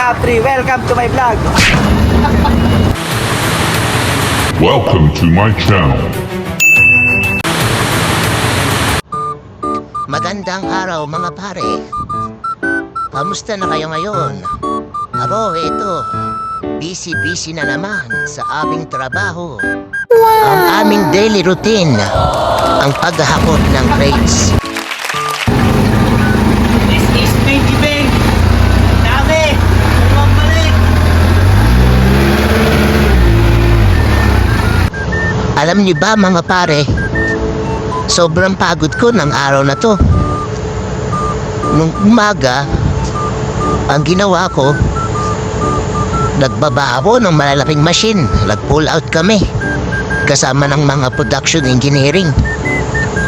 top 3. Welcome to my vlog. Welcome to my channel. Magandang araw mga pare. Kamusta na kayo ngayon? Ako, ito. Busy na naman sa aming trabaho. Ang aming daily routine. Ang paghahakot ng crates. This is Baby Bang. Dami. Huwag balik. Alam niyo ba mga pare, sobrang pagod ko ng araw na to. Nung umaga, ang ginawa ko, nagbaba ako ng malalaking machine. Nag-pull out kami. Kasama ng mga production engineering.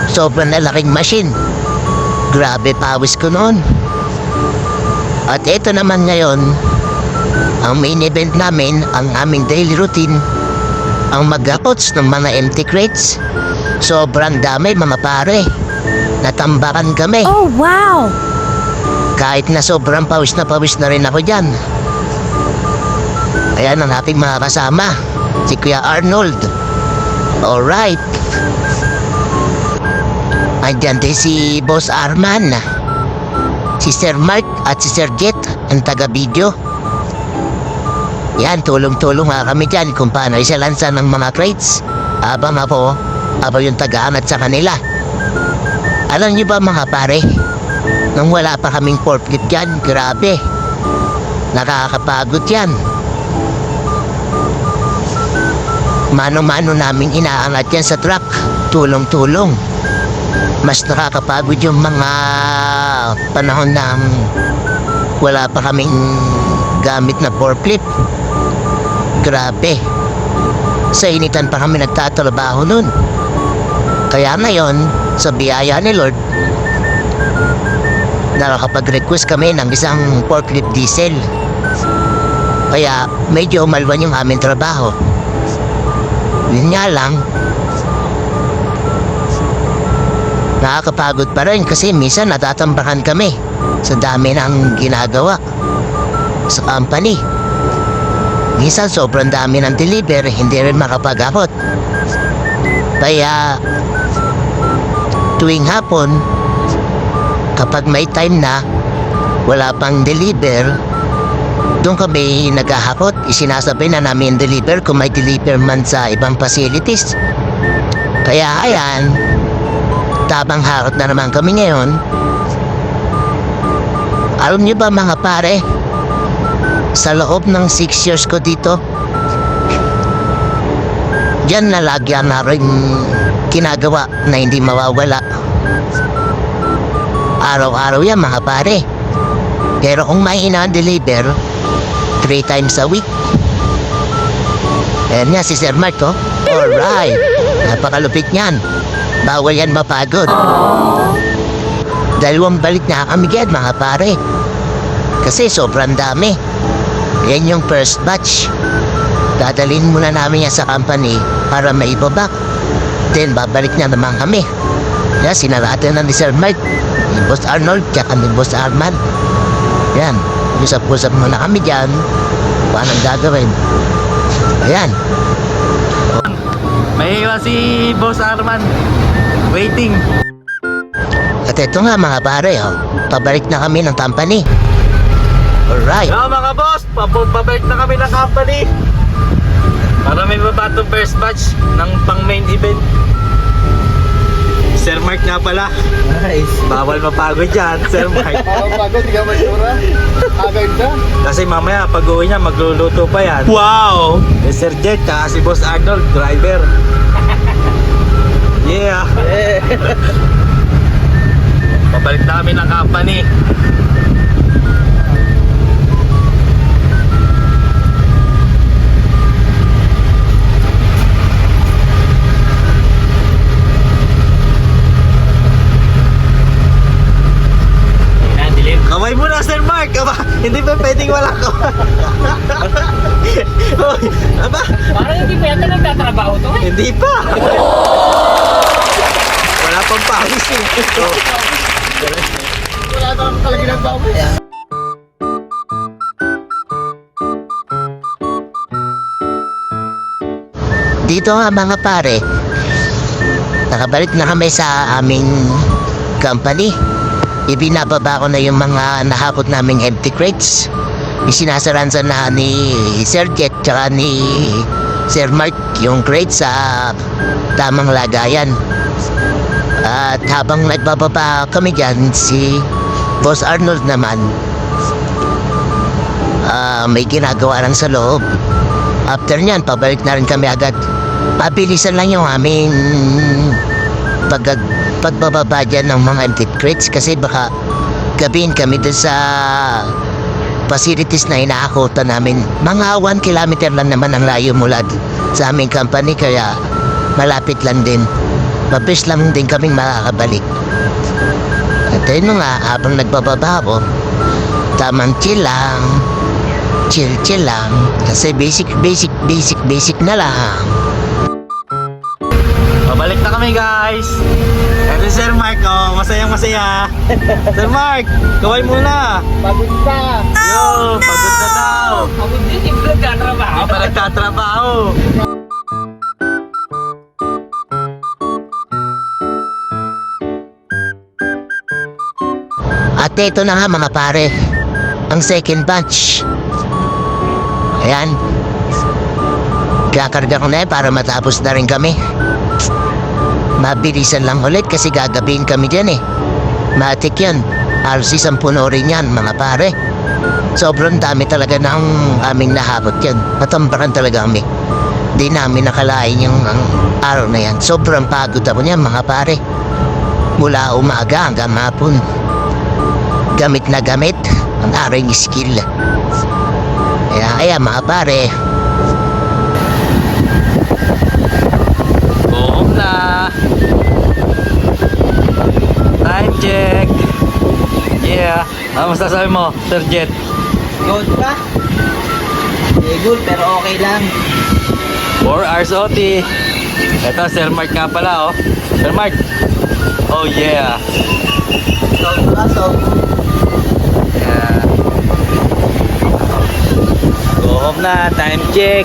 Sobrang lalaking machine. Grabe pawis ko noon. At ito naman ngayon, ang main event namin, ang aming daily routine, ang mag-hakots ng mga empty crates. Sobrang dami mga pare. Natambakan kami. Oh, wow! Kahit na sobrang pawis na rin ako dyan. Ayan ang ating mga kasama. Si Kuya Arnold. Alright. Andyan din si Boss Arman. Si Sir Mark at si Sir Jet, ang taga-video. Yan, tulong-tulong nga kami dyan kung paano isalansa ng mga crates. Abang yung taga-angat sa kanila. Alam niyo ba mga pare, nung wala pa kaming forklift dyan, grabe. Nakakapagod yan. Mano-mano namin inaangat yan sa truck. Tulong-tulong. Mas nakakapagod yung mga panahon na wala pa kaming gamit na forklift. Grabe. Sa initan pa kami nagtatrabaho nun. Kaya ngayon, sa biyaya ni Lord, nakakapag-request kami ng isang forklift diesel. Kaya medyo umalwan yung aming trabaho. Yun nga lang, nakakapagod pa rin kasi minsan natatambakan kami sa dami ng ginagawa sa company. Minsan sobrang dami ng deliver, hindi rin makapag-akot. Kaya tuwing hapon, kapag may time na wala pang deliver, doon kami naghahakot. Isinasabay na namin deliver kung may deliver man sa ibang facilities. Kaya ayan, tabang hakot na naman kami ngayon. Alam niyo ba mga pare, sa loob ng 6 years ko dito, diyan na lagyan na rin kinagawa na hindi mawawala. Araw-araw yan mga pare. Pero kung may ina-deliver 3 times a week. Ayan nga si Sir Mark, oh. Alright. Napakalupit niyan. Bawal yan mapagod. Dalawang balik na kami yan mga pare. Kasi sobrang dami. Yan yung first batch. Dadalhin muna namin yan sa company para maibabak. Then babalik na naman kami. Yan, sinaratan na ni Sir Mark, ni Boss Arnold, tsaka ni Boss Arman. Yan, usap-usap muna kami dyan. Paano ang gagawin? Ayan. May iwan si Boss Arman. Waiting. At ito nga mga pare, oh, pabalik na kami ng company. Alright. Yo mga boss, pabalik na kami ng company. Para may baba itong first batch ng pang main event. Sir Mark nga pala. Nice. Bawal mapagod dyan, Sir Mark. Pagod, di ka masyura. Agad na. Kasi mamaya pag uwi niya, magluluto pa yan. Wow! Eh, Sir Jet, tsaka si Boss Arnold, driver. Yeah! Pabalik na kami ng company. Kaway mo na, Sir Mark! Aba, hindi pa pwedeng wala ko. Hoy, aba, Parang hindi pa yata nagtatrabaho to eh. hindi pa. Wala pang pawis eh. Wala na talaga ng bawis. Dito nga mga pare, nakabalik na kami sa aming company. Ibinababa ko na yung mga nahakot naming empty crates. Isinasaransan na ni Sir Jet tsaka ni Sir Mark yung crates sa tamang lagayan. At habang nagbababa kami dyan, si Boss Arnold naman may ginagawa lang sa loob. After nyan, pabalik na rin kami agad. Pabilisan lang yung aming pagbababa dyan ng mga empty crates kasi baka gabihin kami dun sa facilities na inaakutan namin. Mga 1 kilometer lang naman ang layo mula sa aming company kaya malapit lang din. Mabilis lang din kaming makakabalik. At ayun nga, habang nagbababa ako, tamang chill lang. Chill lang. Kasi basic na lang. Pabalik na kami guys. Ito si Sir Mark, oh, masayang masaya. Sir Mark, kaway muna. Pagod pa. Yo, pagod na daw. Ako din, hindi nagtatrabaho. Hindi pa nagtatrabaho. At ito na nga mga pare, ang second batch. Ayan. Kakarga ko na para matapos na rin kami. Mabilisan lang ulit kasi gagabihin kami dyan eh. Matik yan. Halos 10 rin yan mga pare. Sobrang dami talaga ng aming nahakot yan. Matambakan talaga kami. Di namin nakalain yung araw na yan. Sobrang pagod ako niyan mga pare. Mula umaga hanggang hapon. Gamit na gamit ang aring skill. Kaya mga pare. Go home na. Time check. Yeah. Ano masasabi mo, Sir Jet? Good pa? Good pero okay lang. 4 hours OT. Ito, Sir Mark nga pala, oh. Sir Mark. Oh, yeah. Yeah. Go home na. Time check.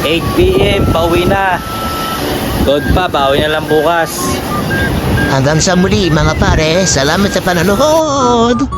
8 p.m. Pauwi na. Good pa. Bawi na lang bukas. Hanggang sa muli mga pare. Salamat sa panonood.